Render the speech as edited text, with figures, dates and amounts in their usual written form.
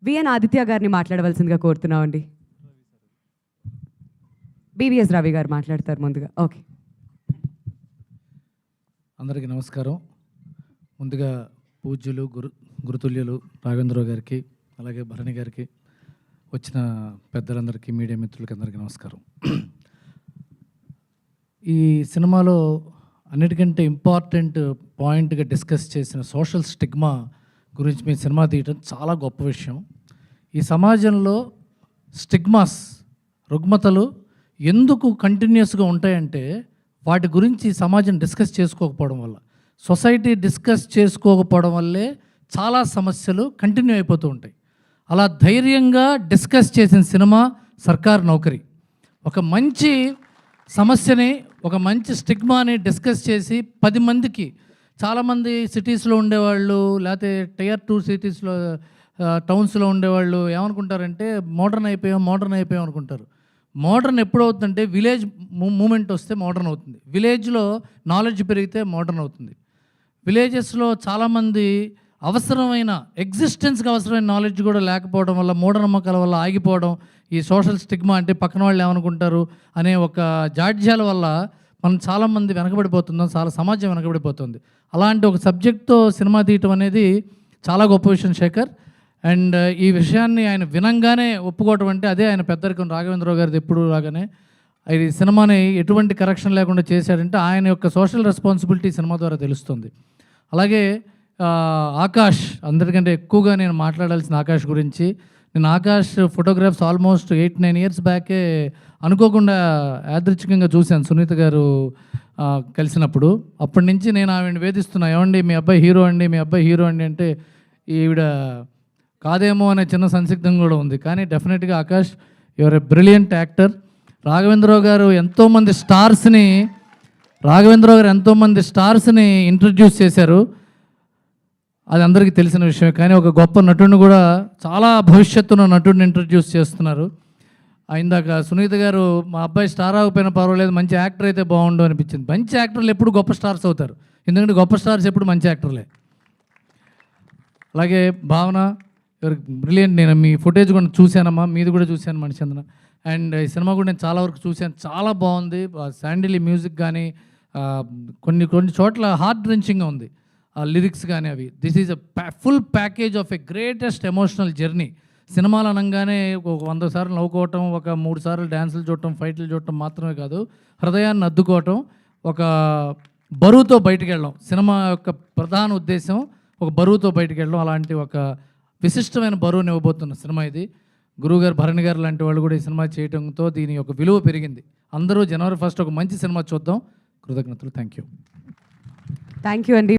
VN Aditya గారిని మాట్లాడవలసిందిగా కోరుతున్నామండి. BVS Ravi గారు మాట్లాడతారు ముందుగా. ఓకే. అందరికీ నమస్కారం. ముందుగా పూజ్యులు గురుతుల్యులు రాఘవేంద్రరావు గారికి, అలాగే భరణి గారికి, వచ్చిన పెద్దలందరికీ, మీడియా మిత్రులకి అందరికీ నమస్కారం. ఈ సినిమాలో అన్నిటికంటే ఇంపార్టెంట్ పాయింట్గా డిస్కస్ చేసిన సోషల్ స్టిగ్మా గురించి మీ సినిమా తీయటం చాలా గొప్ప విషయం. ఈ సమాజంలో స్టిగ్మాస్, రుగ్మతలు ఎందుకు కంటిన్యూస్గా ఉంటాయంటే వాటి గురించి సమాజం డిస్కస్ చేసుకోకపోవడం వల్ల, సొసైటీ డిస్కస్ చేసుకోకపోవడం వల్లే చాలా సమస్యలు కంటిన్యూ అయిపోతూ ఉంటాయి. అలా ధైర్యంగా డిస్కస్ చేసిన సినిమా సర్కార్ నౌకరీ. ఒక మంచి సమస్యని, ఒక మంచి స్టిగ్మాని డిస్కస్ చేసి 10 మందికి, చాలామంది సిటీస్లో ఉండేవాళ్ళు లేకపోతే Tier 2 సిటీస్లో టౌన్స్లో ఉండేవాళ్ళు ఏమనుకుంటారంటే మోడర్న్ అయిపోయాం అనుకుంటారు. మోడర్న్ ఎప్పుడవుతుందంటే విలేజ్ మూమెంట్ వస్తే మోడర్న్ అవుతుంది. విలేజ్లో నాలెడ్జ్ పెరిగితే మోడర్న్ అవుతుంది. విలేజెస్లో చాలామంది అవసరమైన ఎగ్జిస్టెన్స్కి అవసరమైన నాలెడ్జ్ కూడా లేకపోవడం వల్ల, మూఢనమ్మకాల వల్ల ఆగిపోవడం, ఈ సోషల్ స్టిగ్మా అంటే పక్కన వాళ్ళు ఏమనుకుంటారు అనే ఒక జాడ్యాల వల్ల మనం చాలామంది వెనకబడిపోతున్నాం, చాలా సమాజం వెనకబడిపోతుంది. అలాంటి ఒక సబ్జెక్ట్తో సినిమా తీయటం అనేది చాలా గొప్ప విషయం శేఖర్. అండ్ ఈ విషయాన్ని ఆయన వినంగానే ఒప్పుకోవటం అంటే అదే ఆయన పెద్దరికం. రాఘవేంద్రరావు గారిది ఎప్పుడు రాగానే ఈ సినిమాని ఎటువంటి కరెక్షన్ లేకుండా చేశాడంటే ఆయన యొక్క సోషల్ రెస్పాన్సిబిలిటీ సినిమా ద్వారా తెలుస్తుంది. అలాగే ఆకాష్, అందరికంటే ఎక్కువగా నేను మాట్లాడాల్సిన ఆకాష్ గురించి. నేను ఆకాష్ ఫోటోగ్రాఫ్స్ ఆల్మోస్ట్ 8-9 ఇయర్స్ బ్యాకే అనుకోకుండా యాదృచ్ఛికంగా చూశాను సునీత గారు కలిసినప్పుడు. అప్పటి నుంచి నేను ఆవిడని వేధిస్తున్నా, ఏమండి మీ అబ్బాయి హీరో అండి అంటే ఈవిడ కాదేమో అనే చిన్న సందిగ్ధం కూడా ఉంది. కానీ డెఫినెట్గా Akash, your a brilliant actor. Raghavendra Rao గారు ఎంతోమంది స్టార్స్ని ఇంట్రడ్యూస్ చేశారు, అది అందరికీ తెలిసిన విషయమే. కానీ ఒక గొప్ప నటుడిని కూడా, చాలా భవిష్యత్తున్న నటుడిని ఇంట్రడ్యూస్ చేస్తున్నారు. ఇందాక సునీత గారు, మా అబ్బాయి స్టార్ అవ్వకపోయినా పర్వాలేదు, మంచి యాక్టర్ అయితే బాగుండు అనిపించింది. మంచి యాక్టర్లు ఎప్పుడు గొప్ప స్టార్స్ అవుతారు, ఎందుకంటే గొప్ప స్టార్స్ ఎప్పుడు మంచి యాక్టర్లే. అలాగే భావన, బ్రిలియంట్. నేను మీ ఫుటేజ్ కూడా చూశానమ్మా, మీది కూడా చూశాను మణిచంద్ర. అండ్ ఈ సినిమా కూడా నేను చాలా వరకు చూశాను, చాలా బాగుంది. శాండిలీ మ్యూజిక్ కానీ కొన్ని చోట్ల హార్ట్ రెంచింగ్గా ఉంది, లిరిక్స్ కానీ అవి. This is a full package of a greatest emotional journey. సినిమాలు అనగానే ఒక 100 సార్లు నవ్వుకోవటం, ఒక 3 సార్లు డ్యాన్సులు చూడటం, ఫైట్లు చూడటం మాత్రమే కాదు, హృదయాన్ని అద్దుకోవటం, ఒక బరువుతో బయటికి వెళ్ళడం. సినిమా యొక్క ప్రధాన ఉద్దేశం ఒక బరువుతో బయటికి వెళ్ళడం. అలాంటి ఒక విశిష్టమైన బరువుని ఇవ్వబోతున్న సినిమా ఇది. గురువుగారు, భరణి గారు లాంటి వాళ్ళు కూడా ఈ సినిమా చేయడంతో దీని యొక్క విలువ పెరిగింది. అందరూ January 1 ఒక మంచి సినిమా చూద్దాం. కృతజ్ఞతలు. థ్యాంక్ యూ అండి.